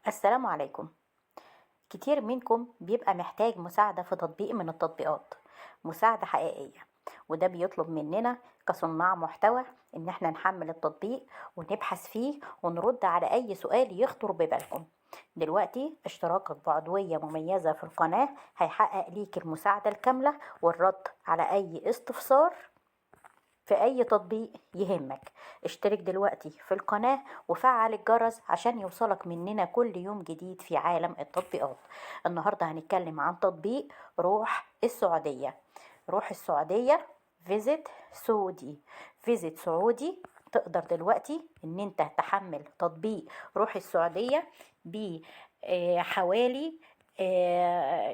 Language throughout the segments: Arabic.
السلام عليكم. كتير منكم بيبقى محتاج مساعدة في تطبيق من التطبيقات، مساعدة حقيقية، وده بيطلب مننا كصناع محتوى إن احنا نحمل التطبيق ونبحث فيه ونرد على أي سؤال يخطر ببالكم. دلوقتي اشتراكك بعضوية مميزة في القناة هيحقق ليك المساعدة الكاملة والرد على أي استفسار في أي تطبيق يهمك. اشترك دلوقتي في القناة وفعل الجرس عشان يوصلك مننا كل يوم جديد في عالم التطبيقات. النهاردة هنتكلم عن تطبيق روح السعودية. روح السعودية فيزيت سعودي. فيزيت سعودي تقدر دلوقتي ان انت تحمل تطبيق روح السعودية بحوالي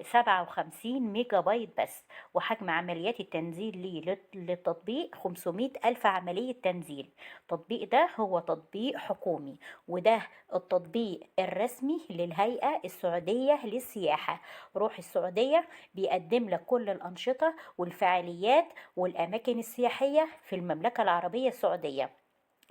57 ميجا بايت بس، وحجم عمليات التنزيل للتطبيق 500 ألف عملية تنزيل. التطبيق ده هو تطبيق حكومي، وده التطبيق الرسمي للهيئة السعودية للسياحة. روح السعودية بيقدم لك كل الأنشطة والفعاليات والأماكن السياحية في المملكة العربية السعودية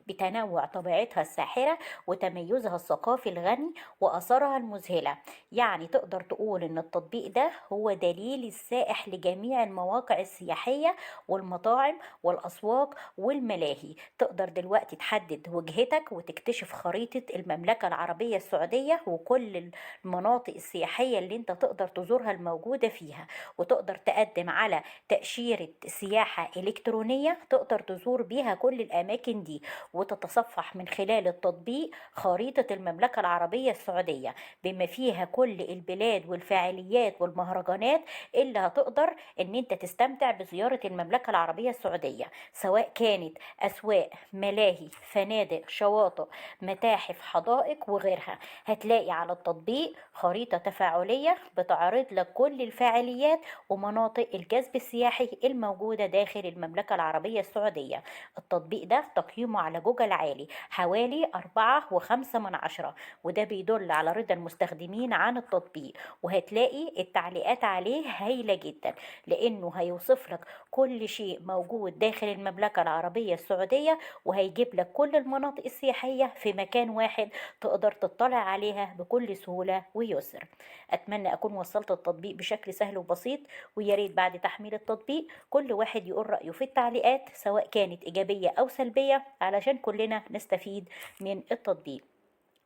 بتنوع طبيعتها الساحرة وتميزها الثقافي الغني وأثرها المذهلة. يعني تقدر تقول إن التطبيق ده هو دليل السائح لجميع المواقع السياحية والمطاعم والأسواق والملاهي. تقدر دلوقتي تحدد وجهتك وتكتشف خريطة المملكة العربية السعودية وكل المناطق السياحية اللي انت تقدر تزورها الموجودة فيها، وتقدر تقدم على تأشيرة سياحة إلكترونية تقدر تزور بيها كل الأماكن دي، وتتصفح من خلال التطبيق خريطة المملكة العربية السعودية بما فيها كل البلاد والفعاليات والمهرجانات اللي هتقدر ان انت تستمتع بزيارة المملكة العربية السعودية، سواء كانت اسواق، ملاهي، فنادق، شواطئ، متاحف، حدائق وغيرها. هتلاقي على التطبيق خريطة تفاعلية بتعرض لك كل الفعاليات ومناطق الجذب السياحي الموجودة داخل المملكة العربية السعودية. التطبيق ده تقييمه على جوجل عالي، حوالي 4.5 من 10، وده بيدل على رضا المستخدمين عن التطبيق. وهتلاقي التعليقات عليه هايلة جدا، لأنه هيوصف لك كل شيء موجود داخل المملكة العربية السعودية، وهيجيب لك كل المناطق السياحية في مكان واحد تقدر تطلع عليها بكل سهولة ويسر. أتمنى أكون وصلت التطبيق بشكل سهل وبسيط، وياريت بعد تحميل التطبيق كل واحد يقول رأيه في التعليقات سواء كانت إيجابية أو سلبية علشان كلنا نستفيد من التطبيق.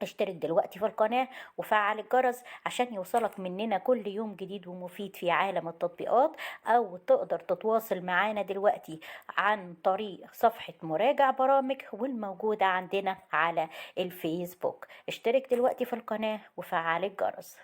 اشترك دلوقتي في القناة وفعل الجرس عشان يوصلك مننا كل يوم جديد ومفيد في عالم التطبيقات، أو تقدر تتواصل معانا دلوقتي عن طريق صفحة مراجع برامج والموجودة عندنا على الفيسبوك. اشترك دلوقتي في القناة وفعل الجرس.